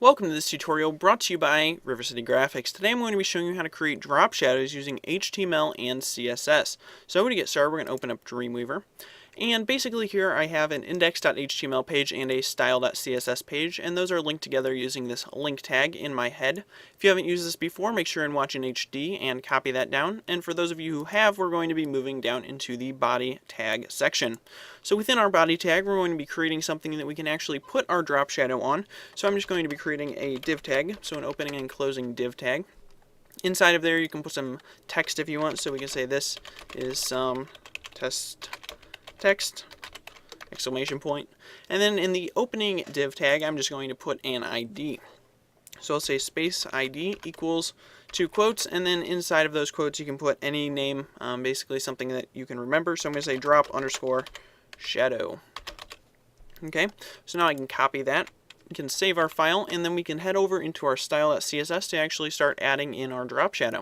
Welcome to this tutorial brought to you by River City Graphics. Today I'm going to be showing you how to create drop shadows using HTML and CSS. So to get started, we're going to open up Dreamweaver. And basically here I have an index.html page and a style.css page, and those are linked together using this link tag in my head. If you haven't used this before, make sure and watch in HD and copy that down. And for those of you who have, we're going to be moving down into the body tag section. So within our body tag, we're going to be creating something that we can actually put our drop shadow on. So I'm just going to be creating a div tag, so an opening and closing div tag. Inside of there you can put some text if you want, so we can say this is some text, exclamation point. And then in the opening div tag, I'm just going to put an ID. So I'll say space ID equals 2 quotes, and then inside of those quotes you can put any name, basically something that you can remember. So I'm going to say drop underscore shadow. Okay, so now I can copy that. We can save our file, and then we can head over into our style.css to actually start adding in our drop shadow.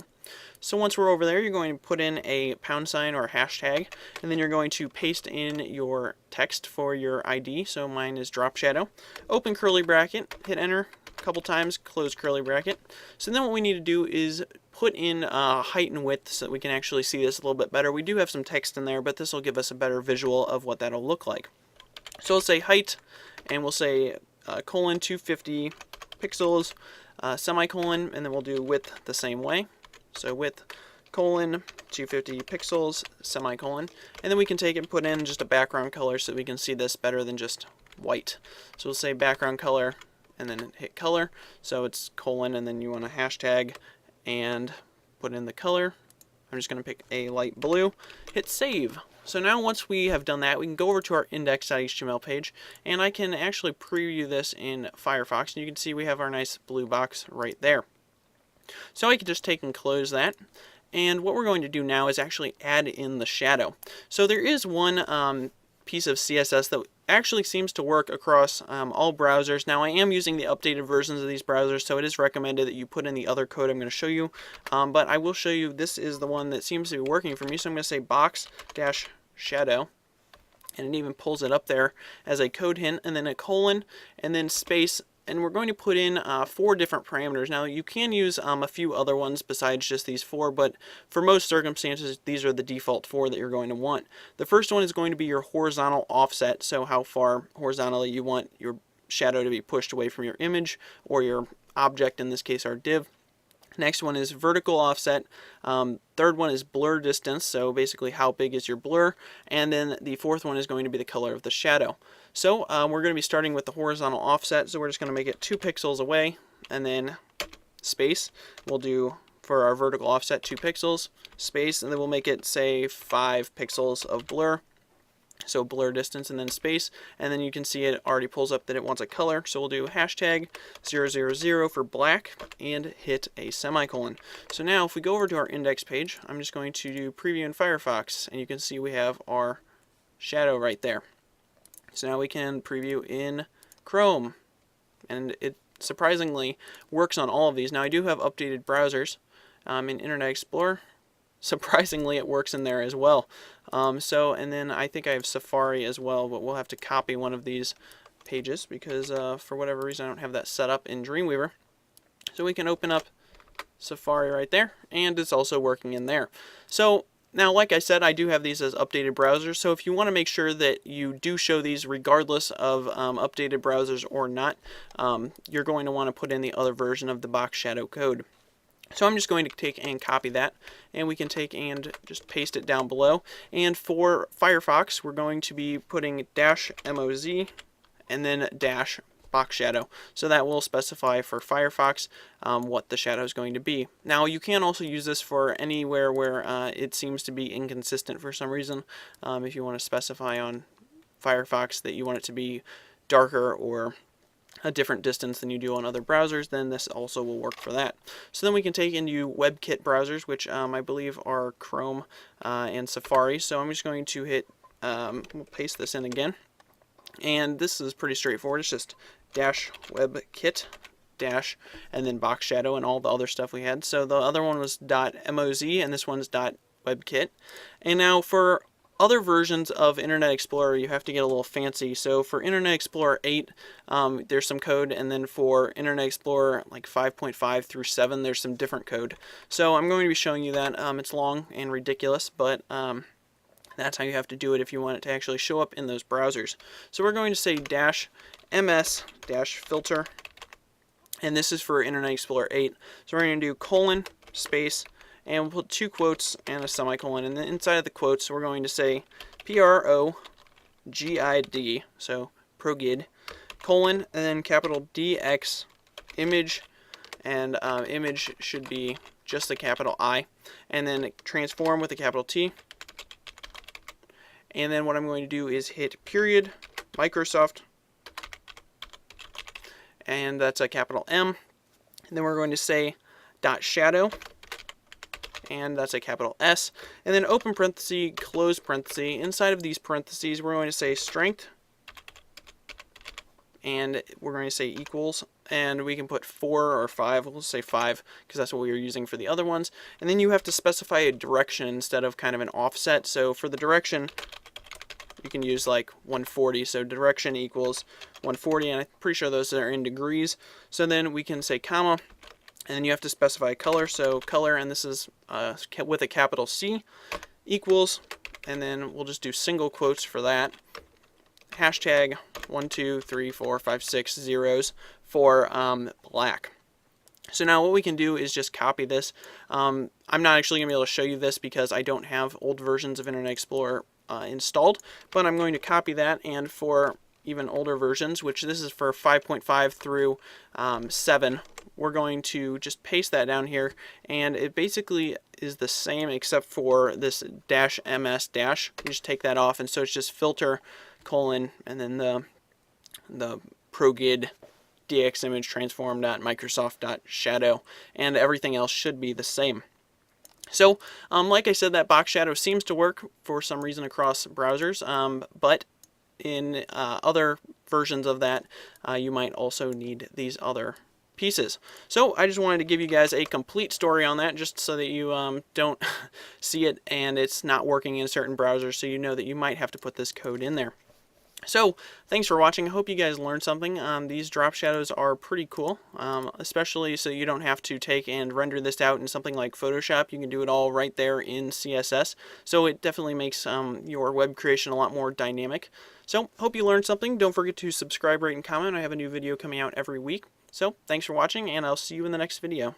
So once we're over there, you're going to put in a £sign or a hashtag, and then you're going to paste in your text for your ID. So mine is drop shadow. Open curly bracket, hit enter a couple times, close curly bracket. So then what we need to do is put in height and width so that we can actually see this a little bit better. We do have some text in there, but this will give us a better visual of what that'll look like. So let's say height, and we'll say colon 250 pixels, semicolon, and then we'll do width the same way. So width, colon, 250 pixels, semicolon. And then we can take and put in just a background color so we can see this better than just white. So we'll say background color, and then hit color. So it's colon, and then you want a hashtag, and put in the color. I'm just going to pick a light blue. Hit save. So now once we have done that, we can go over to our index.html page, and I can actually preview this in Firefox, and you can see we have our nice blue box right there. So I can just take and close that, and what we're going to do now is actually add in the shadow. So there is one piece of CSS that actually seems to work across all browsers. Now I am using the updated versions of these browsers, so it is recommended that you put in the other code I'm going to show you, but I will show you this is the one that seems to be working for me. So I'm going to say box-shadow, and it even pulls it up there as a code hint, and then a colon, and then space. And we're going to put in 4 different parameters. Now you can use a few other ones besides just these 4, but for most circumstances these are the default 4 that you're going to want. The first one is going to be your horizontal offset, so how far horizontally you want your shadow to be pushed away from your image or your object, in this case our div. Next one is vertical offset. Third one is blur distance, so basically how big is your blur. And then the fourth one is going to be the color of the shadow. So we're going to be starting with the horizontal offset, so we're just going to make it 2 pixels away, and then space. We'll do, for our vertical offset, 2 pixels, space, and then we'll make it, say, 5 pixels of blur. So blur distance and then space, and then you can see it already pulls up that it wants a color. So we'll do hashtag 000 for black and hit a semicolon. So now if we go over to our index page, I'm just going to do preview in Firefox, and you can see we have our shadow right there. So now we can preview in Chrome, and it surprisingly works on all of these. Now I do have updated browsers in Internet Explorer. Surprisingly, it works in there as well. And then I think I have Safari as well, but we'll have to copy one of these pages because for whatever reason I don't have that set up in Dreamweaver. So we can open up Safari right there, and it's also working in there. So now, like I said, I do have these as updated browsers, so if you want to make sure that you do show these regardless of updated browsers or not, you're going to want to put in the other version of the box shadow code. So I'm just going to take and copy that, and we can take and just paste it down below. And for Firefox, we're going to be putting -moz and then box shadow. So that will specify for Firefox what the shadow is going to be. Now you can also use this for anywhere where it seems to be inconsistent for some reason. If you want to specify on Firefox that you want it to be darker or a different distance than you do on other browsers, then this also will work for that. So then we can take into WebKit browsers, which I believe are Chrome and Safari. So I'm just going to hit, we'll paste this in again. And this is pretty straightforward. It's just -WebKit and then box shadow and all the other stuff we had. So the other one was .moz and this one's .webkit. And now for other versions of Internet Explorer, you have to get a little fancy. So for Internet Explorer 8, there's some code, and then for Internet Explorer like 5.5 through 7, there's some different code. So I'm going to be showing you that. It's long and ridiculous, but that's how you have to do it if you want it to actually show up in those browsers. So we're going to say -ms-filter, and this is for Internet Explorer 8. So we're going to do colon, space, and we'll put 2 quotes and a semicolon. And then inside of the quotes, we're going to say PROGID, so progid, colon, and then capital DX, image, and image should be just a capital I, and then transform with a capital T. And then what I'm going to do is hit period, Microsoft, and that's a capital M. And then we're going to say .shadow, and that's a capital S. And then open parenthesis, close parenthesis. Inside of these parentheses, we're going to say strength, and we're going to say equals, and we can put 4 or 5. We'll say 5 because that's what we were using for the other ones. And then you have to specify a direction instead of kind of an offset. So for the direction, you can use like 140, so direction equals 140, and I'm pretty sure those are in degrees. So then we can say comma, and then you have to specify color, so color, and this is with a capital C, equals, and then we'll just do single quotes for that, hashtag 1, 2, 3, 4, 5, 6 zeros for black. So now what we can do is just copy this. I'm not actually going to be able to show you this because I don't have old versions of Internet Explorer installed, but I'm going to copy that, and for even older versions, which this is for 5.5 through 7, we're going to just paste that down here, and it basically is the same except for this -ms-. You just take that off, and so it's just filter, colon, and then the progid dx image transform.microsoft.shadow, and everything else should be the same. So, like I said, that box shadow seems to work for some reason across browsers, but in other versions of that, you might also need these other pieces. So I just wanted to give you guys a complete story on that, just so that you don't see it and it's not working in certain browsers, so you know that you might have to put this code in there. So, thanks for watching. I hope you guys learned something. These drop shadows are pretty cool, especially so you don't have to take and render this out in something like Photoshop. You can do it all right there in CSS. So it definitely makes your web creation a lot more dynamic. So, hope you learned something. Don't forget to subscribe, rate, and comment. I have a new video coming out every week. So, thanks for watching, and I'll see you in the next video.